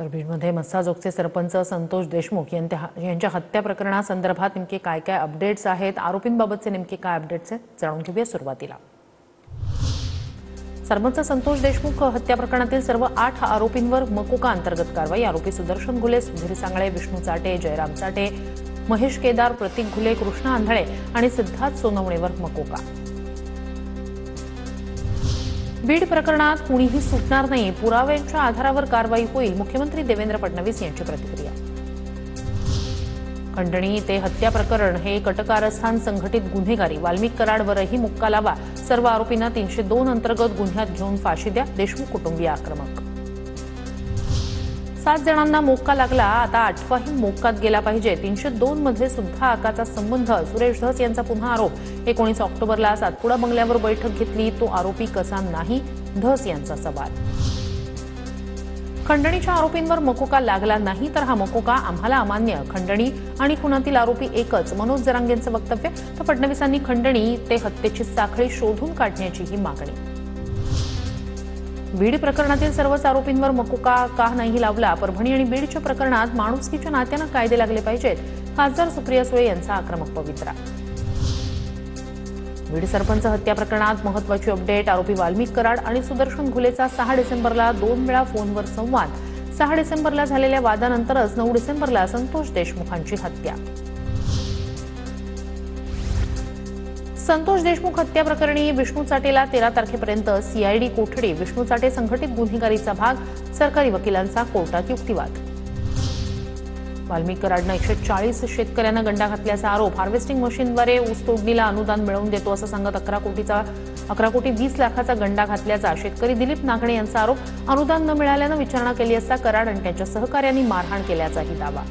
तर बीडमध्ये मस्साजोगचे सरपंच संतोष देशमुख यांच्या हत्या प्रकरणासंदर्भात नेमके काय काय अपडेट्स आहेत, आरोपींबाबतचे नेमके काय अपडेट्स आहेत, जाणून घेऊया सुरुवातीला। सरपंच संतोष देशमुख हत्या प्रकरणातील सर्व 8 आरोपींवर मकोका अंतर्गत कारवाई। आरोपी सुदर्शन घुले, सुधीर सांगळे, विष्णू चाटे, जयराम चाटे, महेश केदार, प्रतीक घुले, कृष्णा आंधळे आणि सिद्धार्थ सोनवणेवर मकोका। बीड प्रकरणात कुणीही सुटणार नाही, पुराव्यांच्या आधारावर कारवाई होईल, मुख्यमंत्री देवेंद्र फडणवीस यांची प्रतिक्रिया। खंडणी ते हत्या प्रकरण हे कटकारस्थान संघटित गुन्हेगारी, वाल्मिक कराडवरही मुक्का लावा, सर्व आरोपींना 302 अंतर्गत गुन्ह्यात घेऊन फाशी द्या, देशमुख कुटुंबीय आक्रमक। 7 जणांना मोक्का लागला, आता 8वाही मोक्कात गेला पाहिजे, 302 मध्ये सुद्धा आकाचा संबंध, सुरेश धस यांचा पुन्हा आरोप। 19 ऑक्टोबरला सातपुडा बंगल्यावर बैठक घेतली, तो आरोपी कसा नाही, धस यांचा सवाल। खंडणीच्या आरोपींवर मकोका लागला नाही तर हा मकोका आम्हाला अमान्य, खंडणी आणि खुनातील आरोपी एकच, मनोज जरांगेंचं वक्तव्य। तर फडणवीसांनी खंडणी ते हत्येची साखळी शोधून काढण्याचीही मागणी। बीड प्रकरणातील सर्वच आरोपींवर मकोका का नाही लावला, परभणी आणि बीडच्या प्रकरणात माणुसकीच्या नात्यानं कायदे लागले पाहिजेत, खासदार सुप्रिया सुळे यांचा आक्रमक पवित्रा। बीड सरपंच हत्या प्रकरणात महत्त्वाची अपडेट, आरोपी वाल्मिक कराड आणि सुदर्शन घुलेचा 6 डिसेंबरला 2 वेळा फोनवर संवाद। 6 डिसेंबरला झालेल्या वादानंतरच 9 डिसेंबरला संतोष देशमुखांची हत्या। संतोष देशमुख हत्या प्रकरणी विष्णू चाटेला 13 तारखेपर्यंत सीआयडी कोठडी, विष्णू चाटे संघटित गुन्हेगारीचा भाग, सरकारी वकिलांचा कोर्टात युक्तिवाद। वाल्मिक कराडनं 140 शेतकऱ्यांना गंडा घातल्याचा आरोप, हार्वेस्टिंग मशीनद्वारे ऊस तोडणीला अनुदान मिळवून देतो असं सांगत 11 कोटी 20 लाखाचा गंडा घातल्याचा शेतकरी दिलीप नागणे यांचा आरोप। अनुदान न मिळाल्यानं विचारणा केली असता कराड आणि त्यांच्या सहकाऱ्यांनी मारहाण केल्याचाही दावा।